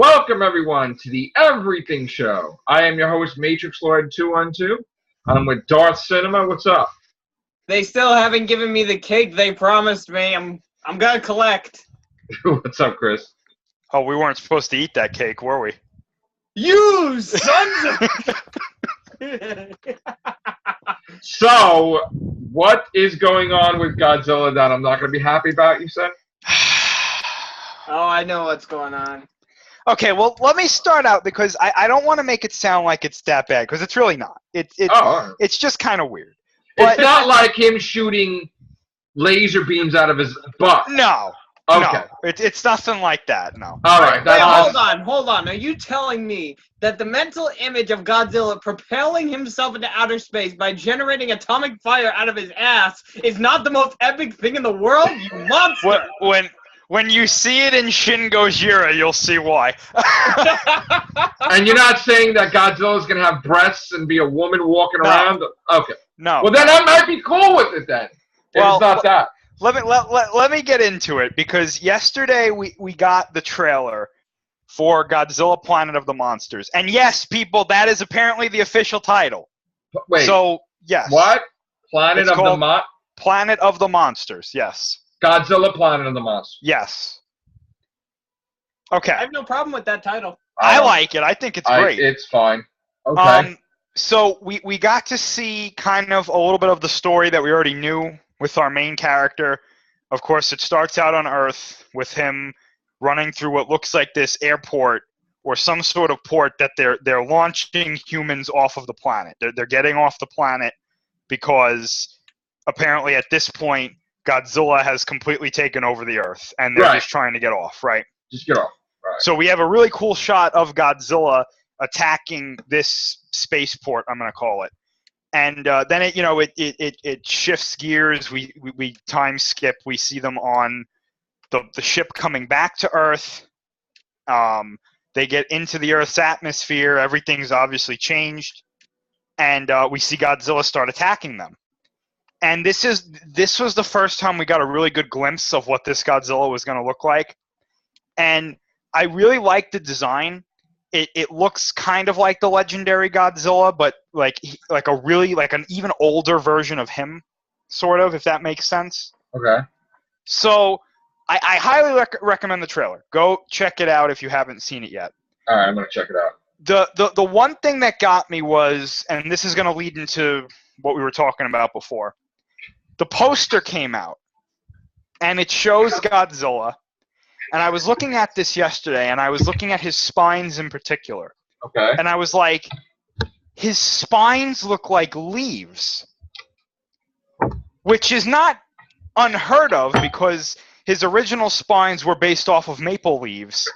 Welcome, everyone, to the Everything Show. I am your host, Matrix Lord 212. I'm with Darth Cinema. What's up? They still haven't given me the cake they promised me. I'm gonna collect. What's up, Chris? Oh, we weren't supposed to eat that cake, were we? You sons of... So, what is going on with Godzilla that I'm not going to be happy about, you said? Oh, I know what's going on. Okay, well, let me start out because I don't want to make it sound like it's that bad because it's really not. It's just kind of weird. It's not like him shooting laser beams out of his butt. No. Okay. No, it's nothing like that, no. All right. Wait, hold on. Are you telling me that the mental image of Godzilla propelling himself into outer space by generating atomic fire out of his ass is not the most epic thing in the world? You monster! When you see it in Shin Gojira, you'll see why. And you're not saying that Godzilla's going to have breasts and be a woman walking around? Okay. No. Well, then I might be cool with it then. Well, it's not that. Let me get into it because yesterday we got the trailer for Godzilla Planet of the Monsters. And yes, people, that is apparently the official title. Wait. So, yes. What? Planet of the Monsters, yes. Godzilla Planet of the Monsters. Yes. Okay. I have no problem with that title. I like it. I think it's great. It's fine. Okay. So we got to see kind of a little bit of the story that we already knew with our main character. Of course, it starts out on Earth with him running through what looks like this airport or some sort of port that they're launching humans off of the planet. They're getting off the planet because apparently at this point Godzilla has completely taken over the Earth and they're just trying to get off, right? Just get off. Right. So we have a really cool shot of Godzilla attacking this spaceport, I'm going to call it. And then it shifts gears. We time skip. We see them on the ship coming back to Earth. They get into the Earth's atmosphere. Everything's obviously changed, and we see Godzilla start attacking them. And this was the first time we got a really good glimpse of what this Godzilla was going to look like. And I really like the design. It looks kind of like the legendary Godzilla, but like an even older version of him, sort of, if that makes sense. Okay. So I highly recommend the trailer. Go check it out if you haven't seen it yet. All right, I'm gonna check it out. The one thing that got me was, and this is going to lead into what we were talking about before, the poster came out, and it shows Godzilla. And I was looking at this yesterday, and I was looking at his spines in particular. Okay. And I was like, his spines look like leaves, which is not unheard of because his original spines were based off of maple leaves.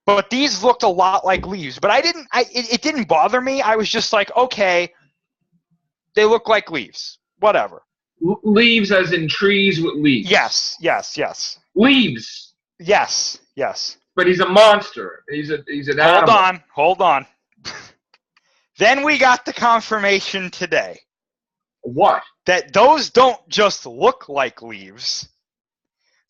But these looked a lot like leaves. But it didn't bother me. I was just like, okay, they look like leaves. Whatever. Leaves as in trees with leaves. Yes. Leaves. Yes. But he's a monster. He's an animal. Hold on. Then we got the confirmation today. What? That those don't just look like leaves.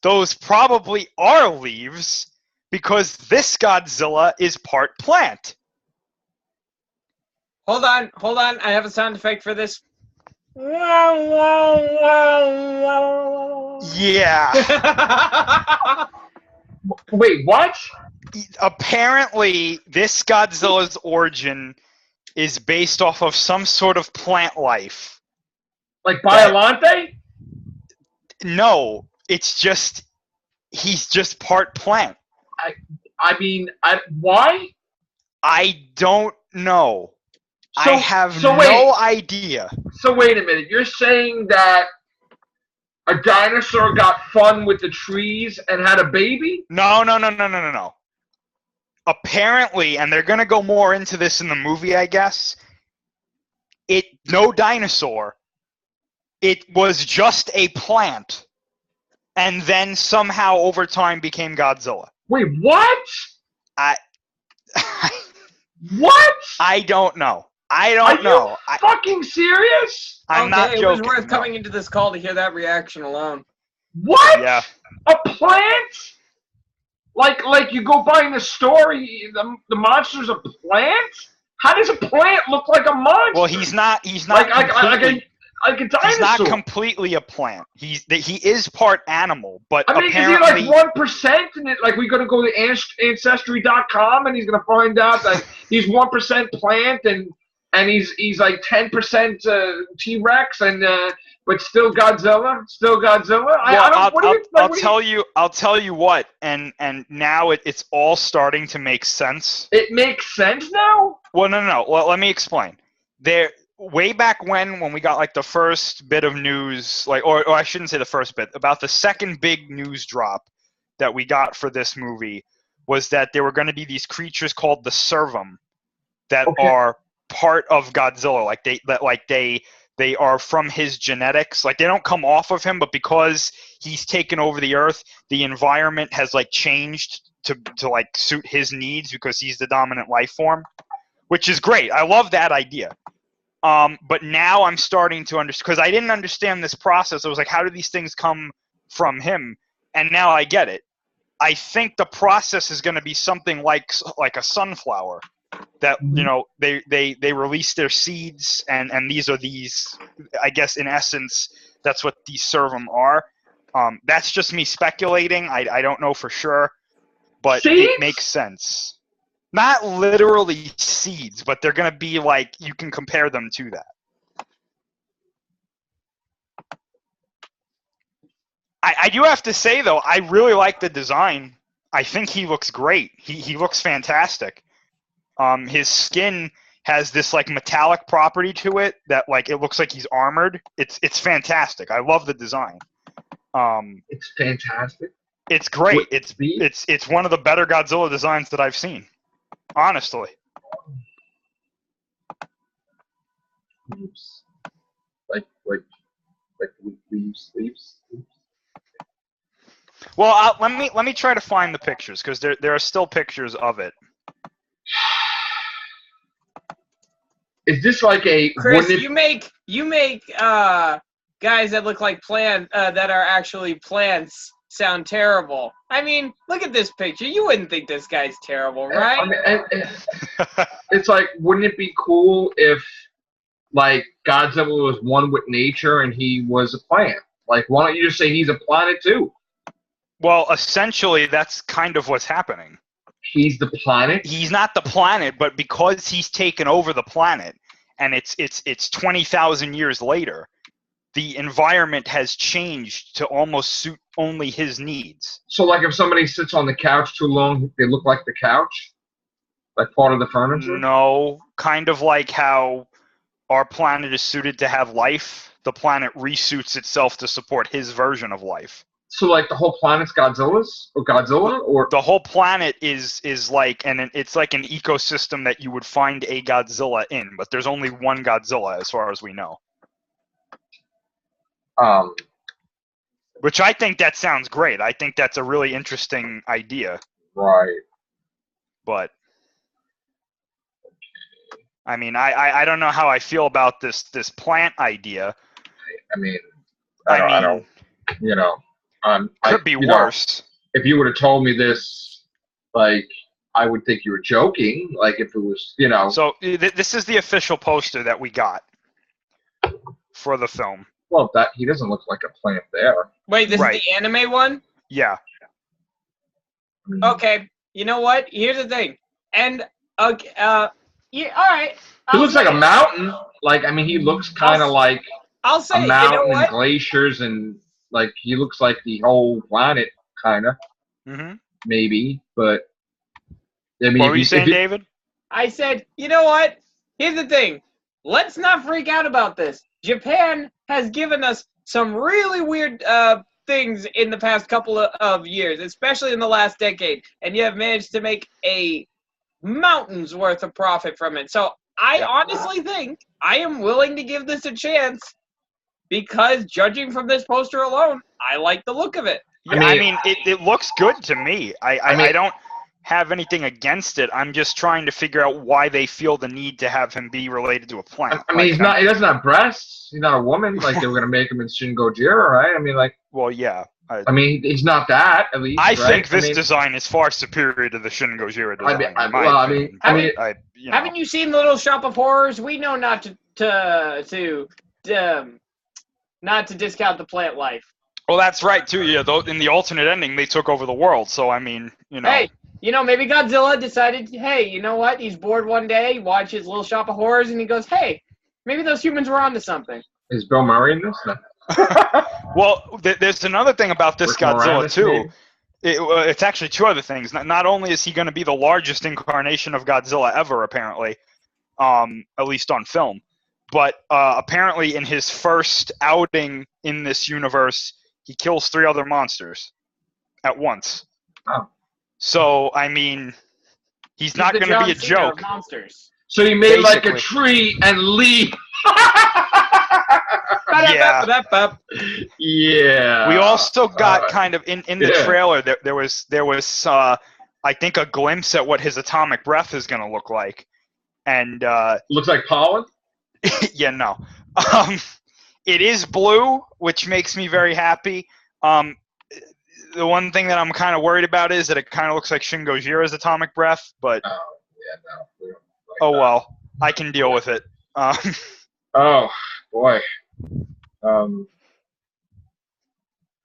Those probably are leaves because this Godzilla is part plant. Hold on. I have a sound effect for this. Yeah. Wait, what? Apparently, this Godzilla's origin is based off of some sort of plant life. Like Biollante? No, it's just he's just part plant. I mean, why? I don't know. I have no idea. So wait a minute. You're saying that a dinosaur got fun with the trees and had a baby? No. Apparently, and they're going to go more into this in the movie, I guess, no dinosaur. It was just a plant. And then somehow over time became Godzilla. Wait, what? What? I don't know. Are you fucking serious? I'm not joking. It was worth coming into this call to hear that reaction alone. What? Yeah. A plant? Like you go by in the story, the monster's a plant. How does a plant look like a monster? Well, he's not like completely, a dinosaur. he's not completely a plant. He is part animal, but I mean, apparently, is he like 1%? And like we're gonna go to Ancestry.com and he's gonna find out that he's 1% plant and he's like 10% T-Rex and but still Godzilla. well, I don't. What do you? Like, I'll tell you what, and now it's all starting to make sense. It makes sense now. Well, no. Well, let me explain. Way back when we got like the first bit of news, like, or I shouldn't say the first bit, about the second big news drop that we got for this movie was that there were going to be these creatures called the Servum that are part of Godzilla. Like they are from his genetics. Like they don't come off of him, but because he's taken over the Earth, the environment has like changed to like suit his needs because he's the dominant life form, which is great. I love that idea. But now I'm starting to understand, because I didn't understand this process. I was like, how do these things come from him? And now I get it. I think the process is going to be something like a sunflower, that they release their seeds, and these are these. I guess in essence, that's what these Servum are. That's just me speculating. I don't know for sure, but seeds? It makes sense. Not literally seeds, but they're going to be like, you can compare them to that. I do have to say, though, I really like the design. I think he looks great. He looks fantastic. His skin has this like metallic property to it that like it looks like he's armored. It's fantastic. I love the design. It's fantastic. It's great. It's one of the better Godzilla designs that I've seen. Honestly. Oops. Like sleeps. Well, let me try to find the pictures, because there are still pictures of it. Is this like a Chris? You make guys that look like that are actually plants sound terrible. I mean, look at this picture. You wouldn't think this guy's terrible, right? I mean, it's like, wouldn't it be cool if like Godzilla was one with nature and he was a plant? Like, why don't you just say he's a planet too? Well, essentially, that's kind of what's happening. He's the planet? He's not the planet, but because he's taken over the planet, and it's 20,000 years later, the environment has changed to almost suit only his needs. So, like, if somebody sits on the couch too long, they look like the couch? Like part of the furniture? No, kind of like how our planet is suited to have life, the planet resuits itself to support his version of life. So, like, the whole planet's Godzilla's? Or Godzilla? Or the whole planet is like, and it's like an ecosystem that you would find a Godzilla in, but there's only one Godzilla as far as we know. Which I think that sounds great. I think that's a really interesting idea. Right. But I mean, I don't know how I feel about this plant idea. I mean, I don't, you know. Could be worse. If you would have told me this, like, I would think you were joking. Like, if it was, you know. So this is the official poster that we got for the film. Well, he doesn't look like a plant there. Wait, this is the anime one? Yeah. Okay. You know what? Here's the thing. And okay, yeah, all right. He looks like a mountain. Like, I mean, he looks kind of like I'll say, a mountain, you know what? and glaciers, and like he looks like the whole planet, kind of. Mm-hmm. Maybe, but I mean, what were you saying, David? I said, you know what? Here's the thing. Let's not freak out about this. Japan has given us some really weird things in the past couple of years, especially in the last decade, and you have managed to make a mountain's worth of profit from it. So I honestly think I am willing to give this a chance, because judging from this poster alone, I like the look of it. Yeah, I mean it looks good to me. I don't have anything against it. I'm just trying to figure out why they feel the need to have him be related to a plant. I mean, he doesn't have breasts. He's not a woman. Like, they were going to make him in Shin Gojira, right? I mean, like... Well, yeah. I mean, he's not that, at least, I right? think this design is far superior to the Shin Gojira design. Haven't you seen Little Shop of Horrors? We know not to discount the plant life. Well, that's right too. Yeah, though in the alternate ending, they took over the world. So I mean, Hey, maybe Godzilla decided, hey, you know what? He's bored one day, he watches Little Shop of Horrors, and he goes, hey, maybe those humans were onto something. Is Bill Murray in this? No. Well, there's another thing about this Godzilla too. It's actually two other things. Not only is he going to be the largest incarnation of Godzilla ever, apparently, at least on film, but apparently in his first outing in this universe, he kills 3 other monsters at once. Oh. So, I mean, he's not going to be a joke. Monsters. So he made like a tree and leave. Yeah. We also got kind of in the trailer there was I think a glimpse at what his atomic breath is going to look like, and looks like pollen. Yeah, no. It is blue, which makes me very happy. The one thing that I'm kind of worried about is that it kind of looks like Shin Gojira's atomic breath, but well, I can deal with it. Oh boy.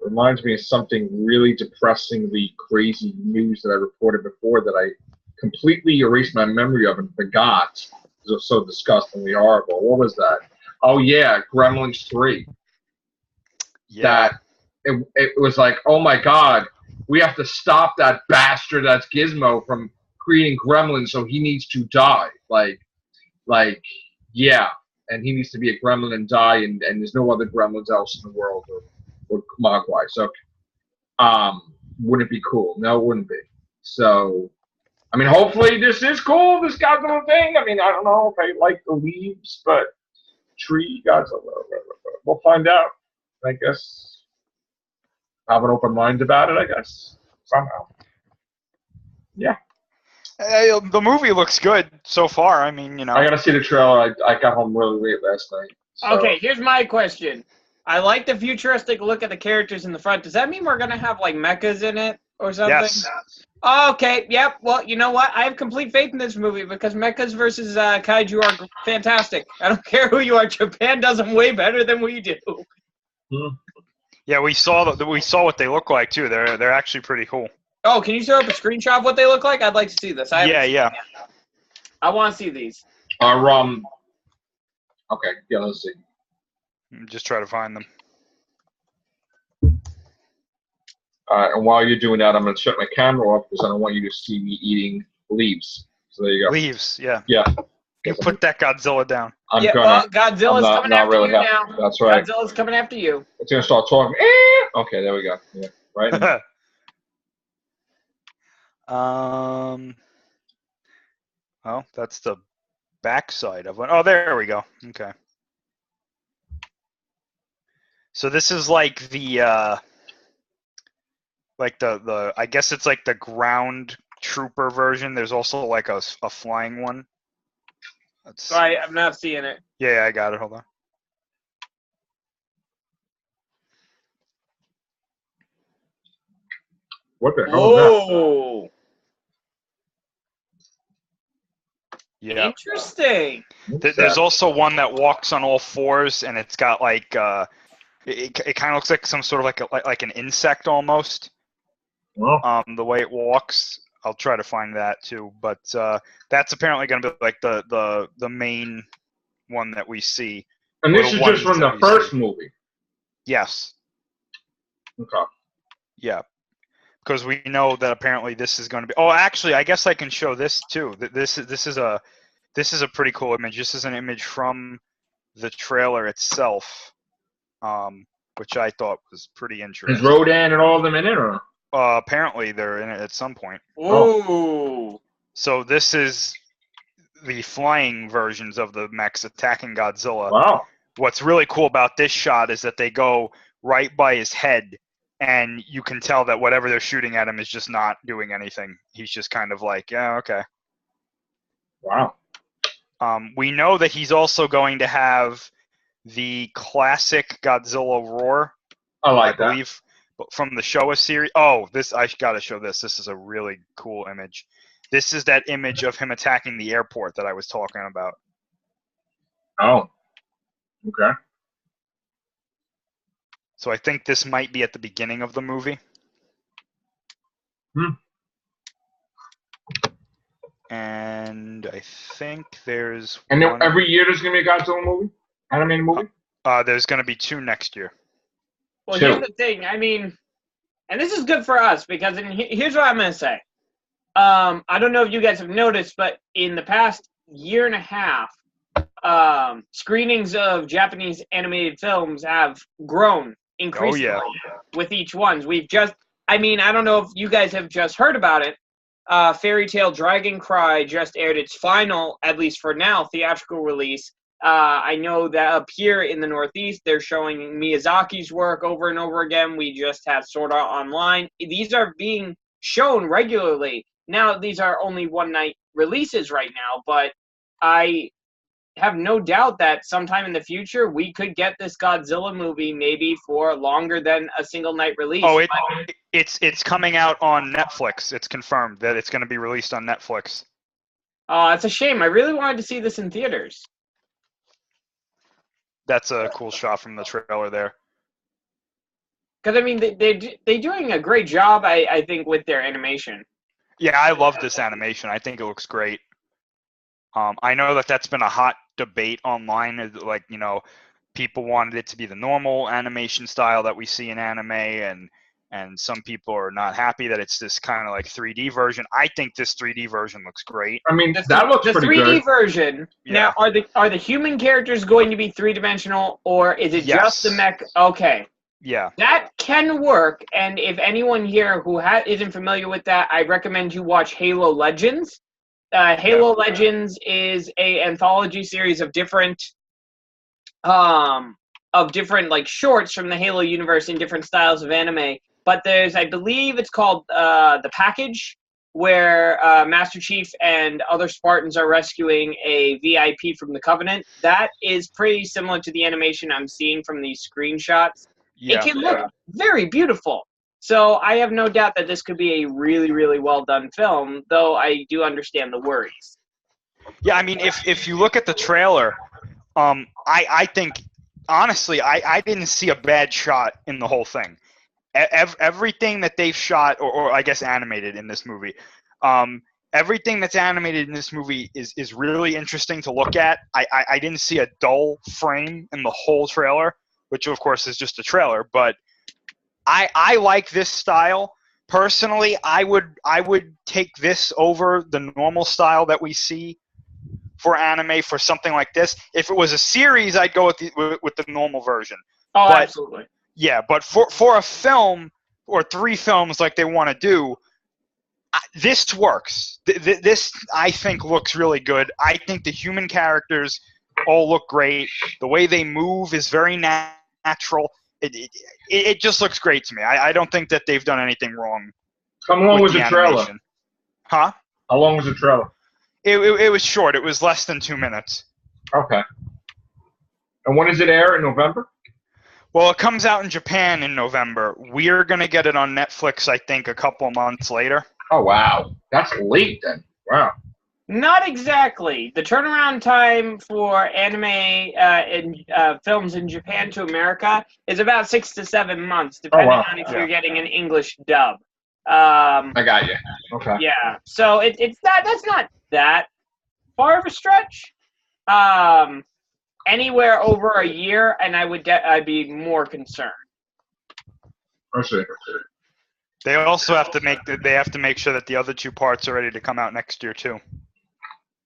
Reminds me of something really depressingly crazy news that I reported before that I completely erased my memory of and forgot. It was so disgustingly horrible. What was that? Oh yeah, Gremlins 3. Yeah. That it was like, oh my god, we have to stop that bastard that's Gizmo from creating Gremlins, so he needs to die. Like yeah. And he needs to be a gremlin and die, and there's no other gremlins else in the world or Mogwai. So, wouldn't it be cool? No, it wouldn't be. So, I mean, hopefully this is cool, this Godzilla thing. I mean, I don't know if I like the leaves, but tree Godzilla. We'll find out, I guess. Have an open mind about it, I guess. Somehow. Yeah. The movie looks good so far. I mean, I gotta see the trailer. I got home really late last night. So. Okay, here's my question. I like the futuristic look at the characters in the front. Does that mean we're gonna have like mechas in it or something? Yes. Okay. Yep. Well, you know what? I have complete faith in this movie because mechas versus kaiju are fantastic. I don't care who you are. Japan does them way better than we do. Yeah, we saw what they look like too. They're actually pretty cool. Oh, can you throw up a screenshot of what they look like? I'd like to see this. Yeah. I want to see these. Okay, yeah, let's see. Just try to find them. And while you're doing that, I'm going to shut my camera off because I don't want you to see me eating leaves. So there you go. Leaves, yeah. Yeah. You put that Godzilla down. Godzilla's coming after you now. That's right. Godzilla's coming after you. It's going to start talking. Okay, there we go. Yeah, right? Oh, that's the backside of one. Oh, there we go. Okay. So this is like the I guess it's like the ground trooper version. There's also like a flying one. Sorry, I'm not seeing it. Yeah, I got it. Hold on. What the hell is that? Yeah. Interesting. There's also one that walks on all fours, and it's got like it kind of looks like some sort of like an insect almost. Well. The way it walks, I'll try to find that too. But that's apparently going to be like the main one that we see. And this is just from the first movie. Yes. Okay. Yeah. Because we know that apparently this is going to be. Oh, actually, I guess I can show this too. This is a pretty cool image. This is an image from the trailer itself, which I thought was pretty interesting. Is Rodan and all of them in it, or? Apparently they're in it at some point. Oh. So this is the flying versions of the mechs attacking Godzilla. Wow. What's really cool about this shot is that they go right by his head. And you can tell that whatever they're shooting at him is just not doing anything. He's just kind of like, yeah, okay. Wow. We know that he's also going to have the classic Godzilla roar. I believe. from the Showa series. Oh, this I gotta show this. This is a really cool image. This is that image of him attacking the airport that I was talking about. Oh, okay. So I think this might be at the beginning of the movie. And I think there's And one... every year there's gonna be a Godzilla movie, animated movie. There's gonna be 2 next year. Well, here's the thing. I mean, and this is good for us because here's what I'm gonna say. I don't know if you guys have noticed, but in the past year and a half, screenings of Japanese animated films have grown increasingly with each one. I don't know if you guys have just heard about it. Fairy Tail Dragon Cry just aired its final, at least for now, theatrical release. I know that up here in the Northeast, they're showing Miyazaki's work over and over again. We just have Sword Art Online. These are being shown regularly. Now, these are only one-night releases right now, but I have no doubt that sometime in the future, we could get this Godzilla movie maybe for longer than a single night release. Oh, it's coming out on Netflix. It's confirmed that it's going to be released on Netflix. It's a shame. I really wanted to see this in theaters. That's a cool shot from the trailer there. Because, I mean, they're doing a great job, I think, with their animation. Yeah, I love this animation. I think it looks great. I know that's been a hot debate online. Like, people wanted it to be the normal animation style that we see in anime, and some people are not happy that it's this kind of like 3D version. I think this 3D version looks great. I mean, that looks pretty good. The 3D version. Yeah. Now, are the human characters going to be 3-dimensional, or is it just the mech? Okay. Yeah. That can work, and if anyone here who isn't familiar with that, I recommend you watch Halo Legends. Halo Legends is a anthology series of different like shorts from the Halo universe in different styles of anime. But there's, I believe it's called The Package, where Master Chief and other Spartans are rescuing a VIP from the Covenant. That is pretty similar to the animation I'm seeing from these screenshots. Yeah. It can look very beautiful. So I have no doubt that this could be a really, really well done film, though I do understand the worries. Yeah, I mean, if you look at the trailer, I think, honestly, I didn't see a bad shot in the whole thing. Everything that they've shot, or I guess animated in this movie, everything that's animated in this movie is really interesting to look at. I didn't see a dull frame in the whole trailer, which of course is just a trailer, but I like this style. Personally, I would take this over the normal style that we see for anime for something like this. If it was a series, I'd go with the normal version. Oh, but, absolutely. Yeah, but for a film or 3 films like they want to do, this works. This, I think, looks really good. I think the human characters all look great. The way they move is very natural. It just looks great to me. I don't think that they've done anything wrong. How long was the trailer? Huh? How long was the trailer? It was short. It was less than 2 minutes. Okay. And when does it air? In November? Well, it comes out in Japan in November. We're going to get it on Netflix, I think, a couple of months later. Oh, wow. That's late then. Wow. Not exactly. The turnaround time for anime films in Japan to America is about 6 to 7 months, depending on if you're getting an English dub. I got you. Okay. Yeah. So that's not that far of a stretch. Anywhere over a year, and I'd be more concerned. I see. They also have to make sure that the other 2 parts are ready to come out next year too.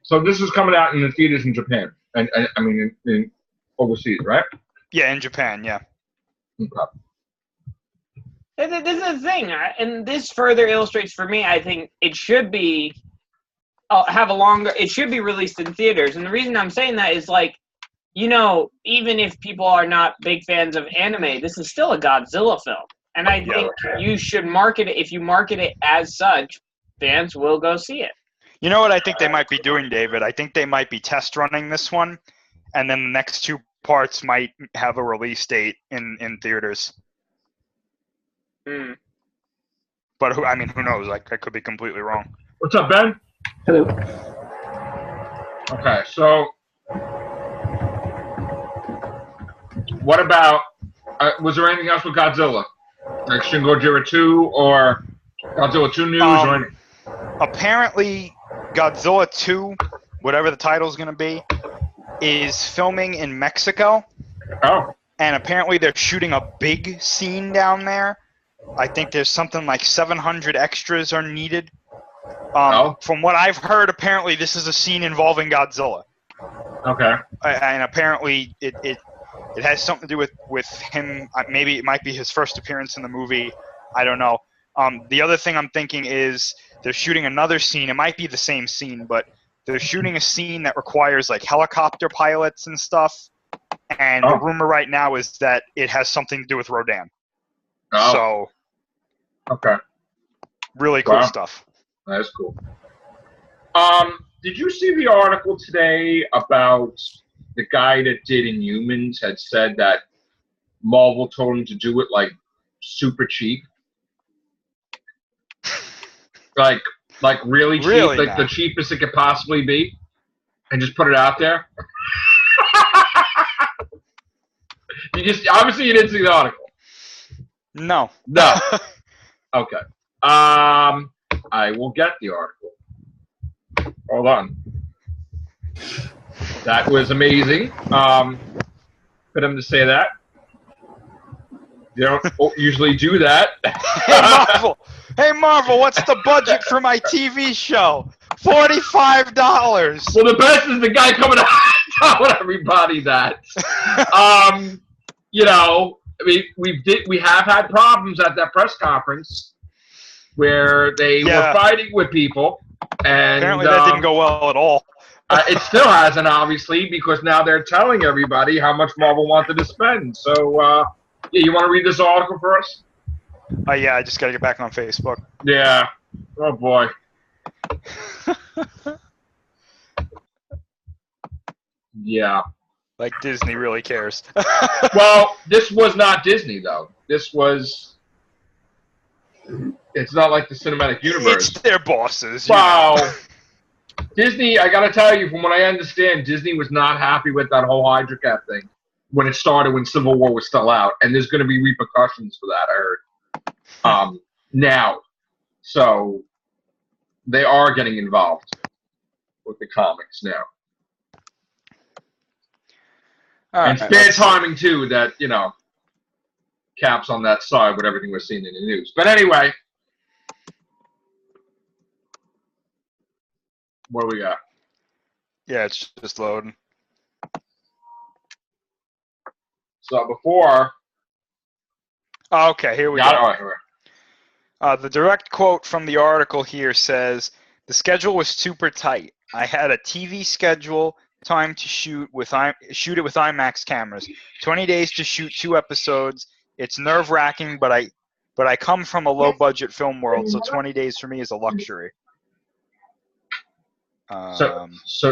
So this is coming out in the theaters in Japan, and I mean in overseas, right? Yeah, in Japan, yeah. Okay. This is the thing, and this further illustrates for me. I think it should be it should be released in theaters, and the reason I'm saying that is even if people are not big fans of anime, this is still a Godzilla film, and I think you should market it. If you market it as such, fans will go see it. You know what I think they might be doing, David? I think they might be test running this one, and then the next 2 parts might have a release date in theaters. Mm. But I mean, who knows? Like, I could be completely wrong. What's up, Ben? Hello. Okay, so what about? Was there anything else with Godzilla? Like Shin Godzilla 2 or Godzilla 2 news or anything? Apparently, Godzilla 2, whatever the title is going to be, is filming in Mexico. Oh. And apparently they're shooting a big scene down there. I think there's something like 700 extras are needed. From what I've heard, apparently this is a scene involving Godzilla. Okay. And apparently it has something to do with him. Maybe it might be his first appearance in the movie. I don't know. The other thing I'm thinking is they're shooting another scene. It might be the same scene, but they're shooting a scene that requires like helicopter pilots and stuff. And the rumor right now is that it has something to do with Rodan. Oh. So, okay. Really cool stuff. That's cool. Did you see the article today about the guy that did Inhumans had said that Marvel told him to do it like super cheap? like really cheap, Really like the cheapest it could possibly be, and just put it out there. Obviously you didn't see the article. No. Okay. I will get the article. Hold on. That was amazing. For them to say that. You don't usually do that. Hey Marvel, what's the budget for my TV show? $45. Well, the best is the guy coming out telling everybody that. You know, I mean, we have had problems at that press conference where they were fighting with people, and apparently that didn't go well at all. It still hasn't, obviously, because now they're telling everybody how much Marvel wanted to spend. So, yeah, you want to read this article for us? Yeah, I just got to get back on Facebook. Yeah. Oh, boy. Yeah. Like Disney really cares. Well, this was not Disney, though. This was... It's not like the cinematic universe. It's their bosses. Wow. Disney, I gotta tell you, from what I understand, Disney was not happy with that whole Hydra Cat thing when it started, when Civil War was still out. And there's going to be repercussions for that, I heard. Now. So, they are getting involved with the comics now. And it's bad timing, too, that, you know, Cap's on that side with everything we're seeing in the news. But anyway, what do we got? Yeah, it's just loading. So before... Okay, here we go. All right. The direct quote from the article here says, "The schedule was super tight. I had a TV schedule, time to shoot it with IMAX cameras. 20 days to shoot 2 episodes. It's nerve-wracking, but I come from a low-budget film world, so 20 days for me is a luxury." So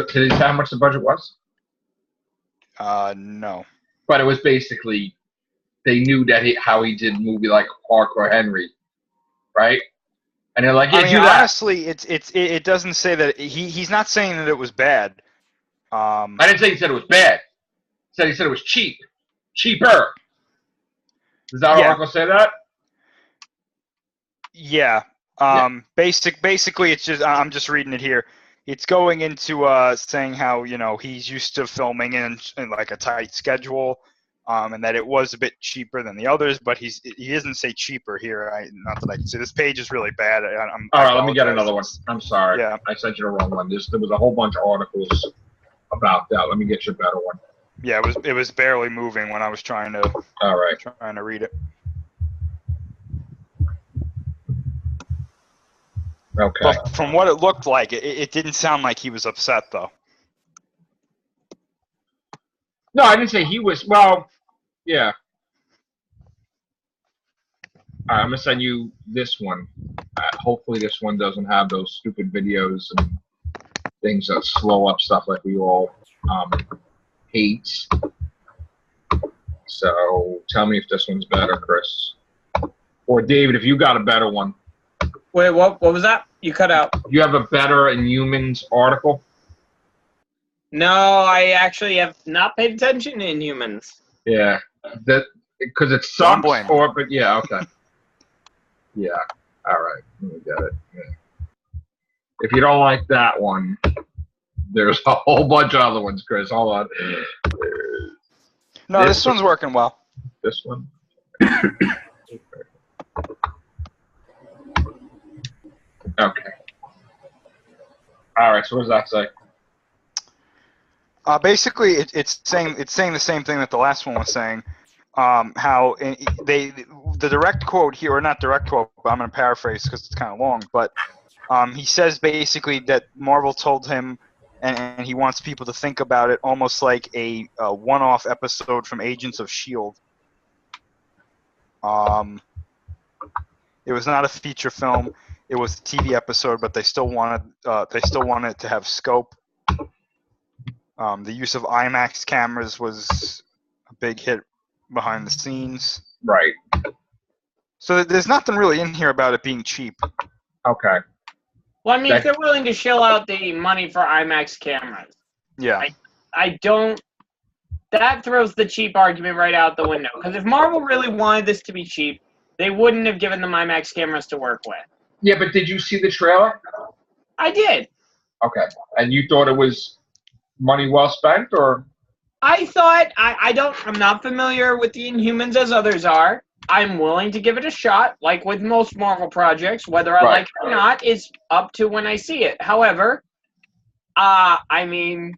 can you tell how much the budget was? No. But it was basically, they knew that how he did a movie like Hardcore Henry, right? And they're like, yeah, I mean, do that. honestly, it doesn't say that he's not saying that it was bad. I didn't say he said it was bad. He said it was cheap, cheaper. Does that article say that? Yeah. Basically, it's just I'm just reading it here. It's going into saying how, you know, he's used to filming in like a tight schedule, and that it was a bit cheaper than the others, but he doesn't say cheaper here. Not that I can see. This page is really bad. All right, let me get another one. I'm sorry. Yeah. I sent you the wrong one. There was a whole bunch of articles about that. Let me get you a better one. Yeah, it was barely moving when I was trying to read it. Okay. But from what it looked like, it didn't sound like he was upset, though. No, I didn't say he was. Well, yeah. All right, I'm going to send you this one. Hopefully this one doesn't have those stupid videos and things that slow up stuff like we all hate. So tell me if this one's better, Chris. Or David, if you got a better one. Wait, what was that? You cut out. You have a better Inhumans article? No, I actually have not paid attention to Inhumans. Yeah. That because it sucks. But yeah, okay. Yeah. All right. Let me get it. Yeah. If you don't like that one, there's a whole bunch of other ones, Chris. Hold on. No, this one's working well. This one. Okay. All right. So what does that say? Basically, it's saying the same thing that the last one was saying. How the direct quote here, or not direct quote, but I'm going to paraphrase because it's kind of long. But he says basically that Marvel told him, and he wants people to think about it almost like a one-off episode from Agents of S.H.I.E.L.D. It was not a feature film; it was a TV episode, but they still wanted it to have scope. The use of IMAX cameras was a big hit behind the scenes. Right. So there's nothing really in here about it being cheap. Okay. Well, I mean, if they're willing to shell out the money for IMAX cameras. Yeah. I don't... That throws the cheap argument right out the window. Because if Marvel really wanted this to be cheap, they wouldn't have given them IMAX cameras to work with. Yeah, but did you see the trailer? I did. Okay. And you thought it was money well spent, or? I thought, I'm not familiar with the Inhumans as others are. I'm willing to give it a shot, like with most Marvel projects. Whether I like it or not is up to when I see it. However, I mean,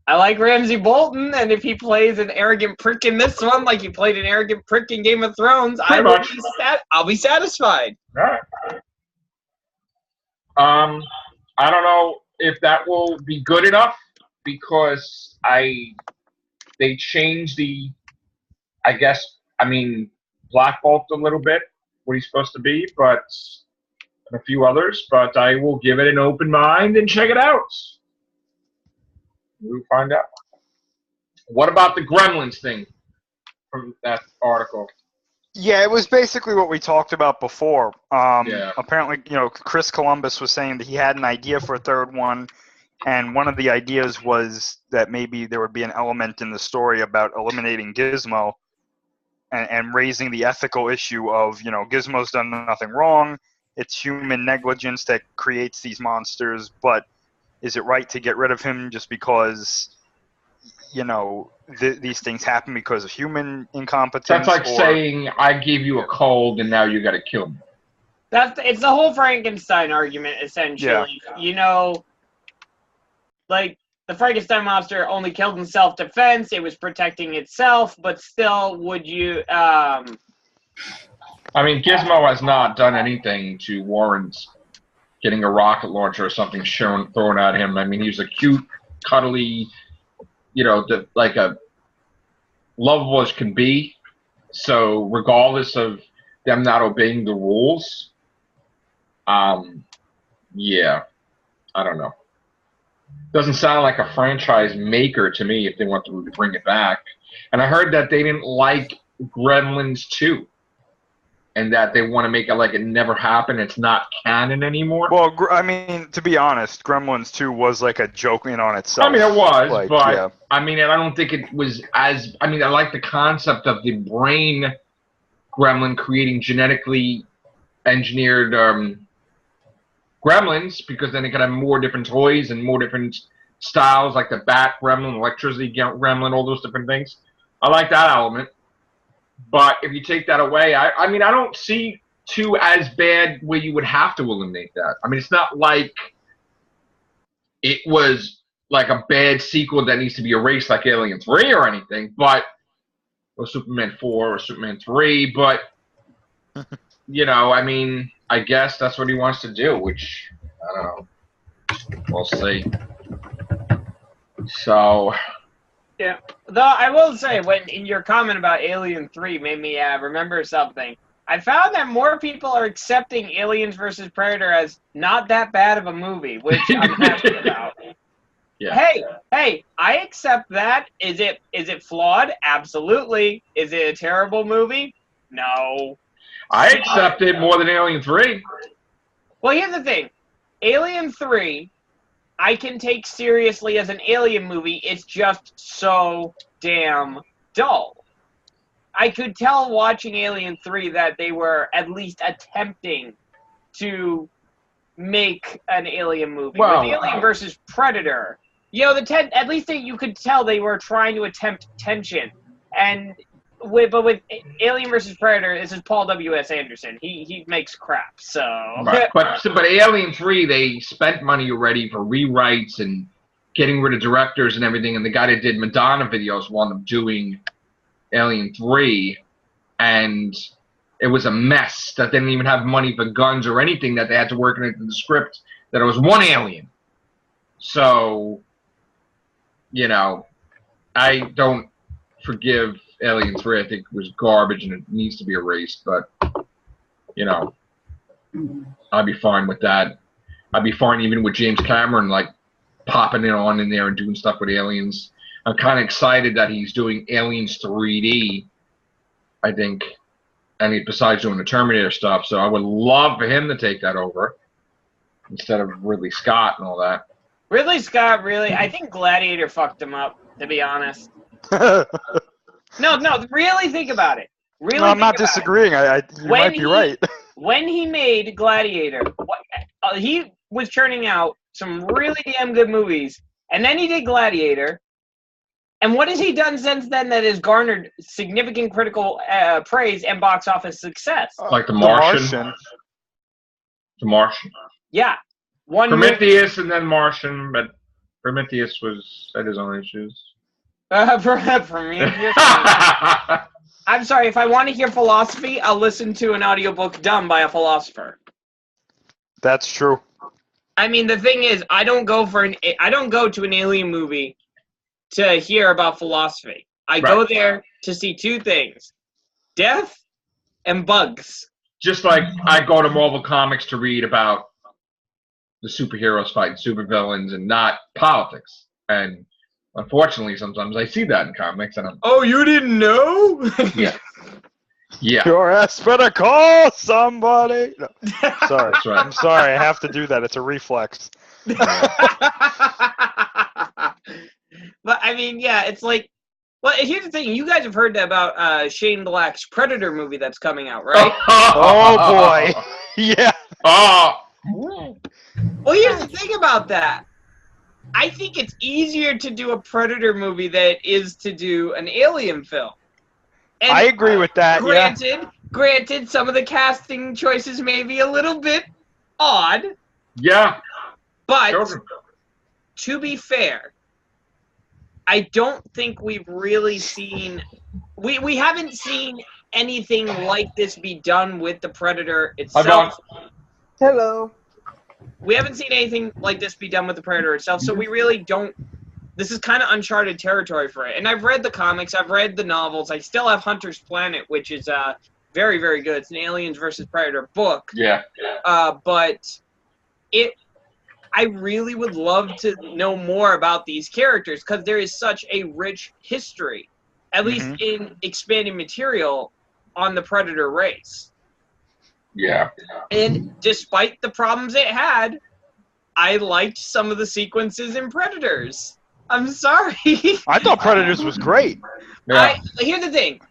I like Ramsay Bolton, and if he plays an arrogant prick in this one, like he played an arrogant prick in Game of Thrones, I'll be satisfied. All right. I don't know if that will be good enough, because they changed the, Black Bolt a little bit, what he's supposed to be, but and a few others, but I will give it an open mind and check it out. We'll find out. What about the Gremlins thing from that article? Yeah, it was basically what we talked about before. Yeah. Apparently, Chris Columbus was saying that he had an idea for a third one, and one of the ideas was that maybe there would be an element in the story about eliminating Gizmo and raising the ethical issue of, Gizmo's done nothing wrong. It's human negligence that creates these monsters, but is it right to get rid of him just because, these things happen because of human incompetence? That's like saying, I gave you a cold and now you got to kill me. It's the whole Frankenstein argument, essentially. Yeah. Like, the Frankenstein monster only killed in self-defense. It was protecting itself, but still, would you... Gizmo has not done anything to warrant getting a rocket launcher or something thrown at him. He's a cute, cuddly, like a lovable as can be. So regardless of them not obeying the rules, yeah, I don't know. Doesn't sound like a franchise maker to me if they want to bring it back. And I heard that they didn't like Gremlins 2. And that they want to make it like it never happened. It's not canon anymore. Well, to be honest, Gremlins 2 was like a joke in on itself. It was, but yeah. I don't think it was as... I like the concept of the brain gremlin creating genetically engineered gremlins, because then it could have more different toys and more different styles, like the bat gremlin, electricity gremlin, all those different things. I like that element. But if you take that away, I don't see 2 as bad where you would have to eliminate that. It's not like it was like a bad sequel that needs to be erased like Alien 3 or anything, or Superman 4 or Superman 3, but, I guess that's what he wants to do, which, I don't know. We'll see. So... Yeah, though I will say, in your comment about Alien 3 made me remember something. I found that more people are accepting Aliens vs. Predator as not that bad of a movie, which I'm happy about. Yeah. Hey, I accept that. Is it flawed? Absolutely. Is it a terrible movie? No. I accept it more than Alien 3. Well, here's the thing. Alien 3, I can take seriously as an Alien movie. It's just so damn dull. I could tell watching Alien 3 that they were at least attempting to make an Alien movie. Well, with Alien versus Predator, at least you could tell they were trying to attempt tension. But with Alien versus Predator, this is Paul W.S. Anderson. He makes crap, so... Right. But Alien 3, they spent money already for rewrites and getting rid of directors and everything, and the guy that did Madonna videos wound up doing Alien 3, and it was a mess that they didn't even have money for guns or anything, that they had to work into the script, that it was one alien. So, I don't forgive Alien 3. I think it was garbage and it needs to be erased, but, I'd be fine with that. I'd be fine even with James Cameron, like, popping it on in there and doing stuff with aliens. I'm kind of excited that he's doing Aliens 3D, I think, and besides doing the Terminator stuff, so I would love for him to take that over instead of Ridley Scott and all that. Ridley Scott, really, I think Gladiator fucked him up, to be honest. No, really think about it. Really, no, I'm not disagreeing. You might be right. When he made Gladiator, he was churning out some really damn good movies, and then he did Gladiator. And what has he done since then that has garnered significant critical praise and box office success? Like The Martian. The Martian. Yeah. Prometheus and then Martian, but Prometheus had his own issues. Prometheus. I'm sorry, if I want to hear philosophy, I'll listen to an audiobook done by a philosopher. That's true. I mean, the thing is, I don't go to an alien movie to hear about philosophy. I go there to see two things: death and bugs. Just like I go to Marvel Comics to read about the superheroes fighting supervillains and not politics. And unfortunately, sometimes I see that in comics, and oh, you didn't know? Yeah. Your ass better call somebody. No. Sorry, That's right. I'm sorry. I have to do that. It's a reflex. But I mean, yeah, it's like. Well, here's the thing. You guys have heard about Shane Black's Predator movie that's coming out, right? Oh boy. Yeah. Oh. Well, here's the thing about that. I think it's easier to do a Predator movie than it is to do an Alien film. And I agree with that. Granted, some of the casting choices may be a little bit odd. Yeah. But to be fair, I don't think we've really seen. We haven't seen anything like this be done with the Predator itself. Hello. We haven't seen anything like this be done with the Predator itself, so we really don't. This is kind of uncharted territory for it. And I've read the comics, I've read the novels. I still have Hunter's Planet, which is very, very good. It's an Aliens versus Predator book. Yeah. But I really would love to know more about these characters because there is such a rich history, at least in expanding material on the Predator race. Yeah. And despite the problems it had, I liked some of the sequences in Predators. I'm sorry. I thought Predators was great. Yeah. Here's the thing.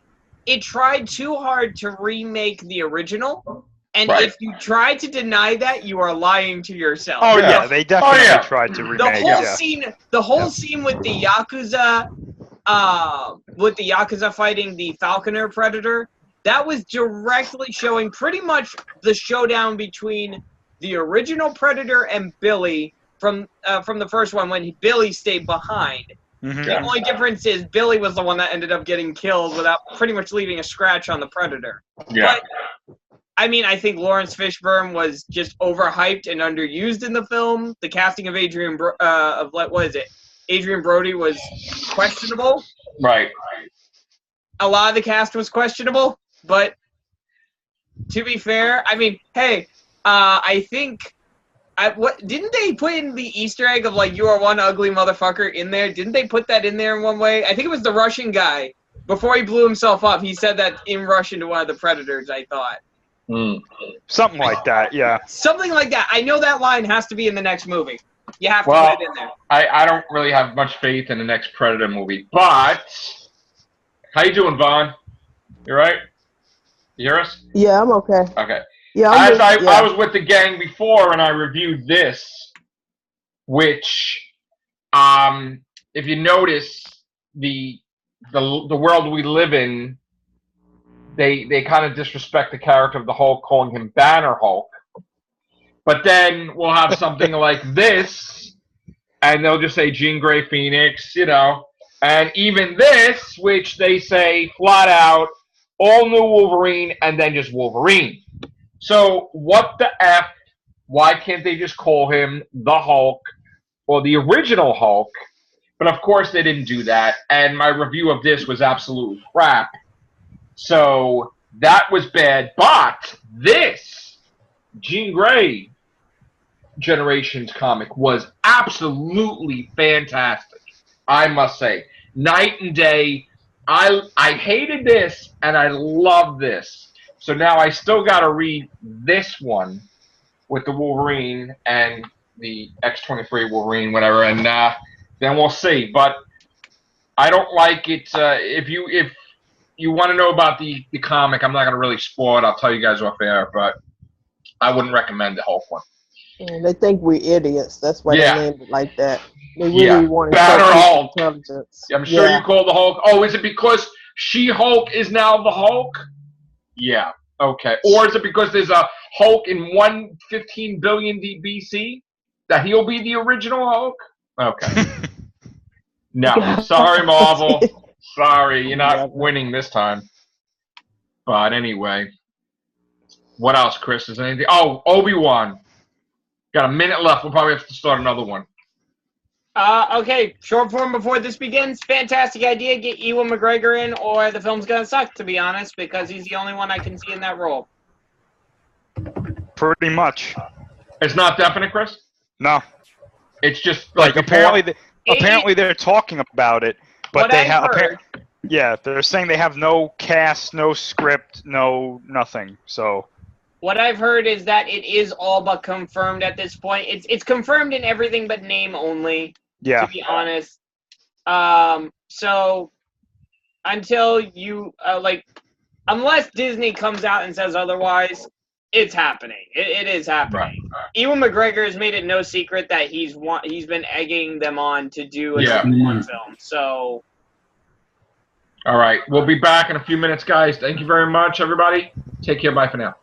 It tried too hard to remake the original. And if you try to deny that, you are lying to yourself. Oh yeah, they definitely tried to remake. The whole scene with the Yakuza, fighting the Falconer Predator, that was directly showing pretty much the showdown between the original Predator and Billy from the first one when Billy stayed behind. The only difference is Billy was the one that ended up getting killed without pretty much leaving a scratch on the Predator. Yeah. But, I mean, I think Lawrence Fishburne was just overhyped and underused in the film. The casting of Adrian Brody was questionable. Right. A lot of the cast was questionable, but to be fair, I mean, hey, I think didn't they put in the Easter egg of like you are one ugly motherfucker in there? Didn't they put that in there in one way? I think it was the Russian guy. Before he blew himself up, he said that in Russian to one of the Predators, I thought. Something like that, yeah. Something like that. I know that line has to be in the next movie. You have to Well, put it in there. I don't really have much faith in the next Predator movie, but how you doing, Vaughn? You all right? You hear us? Yeah, I'm okay. Okay. Yeah, I was with the gang before, and I reviewed this, which, if you notice, the world we live in, they kind of disrespect the character of the Hulk, calling him Banner Hulk. But then we'll have something like this, and they'll just say Jean Grey Phoenix, you know. And even this, which they say flat out, all new Wolverine, and then just Wolverine. So what the F? Why can't they just call him the Hulk or the original Hulk? But of course they didn't do that, and my review of this was absolutely crap. So that was bad. But this Jean Grey Generations comic was absolutely fantastic, I must say. Night and day. I hated this and I love this. So now I still got to read this one with the Wolverine and the X-23 Wolverine, whatever, and then we'll see. But I don't like it. If you want to know about the comic, I'm not going to really spoil it. I'll tell you guys off air, but I wouldn't recommend the Hulk one. Yeah, they think we're idiots. That's why Yeah. they named it like that. They really want to Banner Hulk. intelligence. I'm sure you call the Hulk. Oh, is it because She-Hulk is now the Hulk? Yeah. Okay. Or is it because there's a Hulk in 115 billion BC that he'll be the original Hulk? Okay. No. Sorry, Marvel. Sorry, you're not winning this time. But anyway. What else, Chris? Is there anything? Oh, Obi-Wan. Got a minute left. We'll probably have to start another one. Okay, short form before this begins. Fantastic idea. Get Ewan McGregor in, or the film's gonna suck, to be honest, because he's the only one I can see in that role. Pretty much. It's not definite, Chris? No. It's just like apparently they're talking about it, but they have they're saying they have no cast, no script, no nothing. So what I've heard is that it is all but confirmed at this point. It's confirmed in everything but name only. Yeah. To be honest. So until you unless Disney comes out and says otherwise, it's happening. It is happening. Right. Ewan McGregor has made it no secret that he's been egging them on to do a film. So. All right. We'll be back in a few minutes, guys. Thank you very much, everybody. Take care. Bye for now.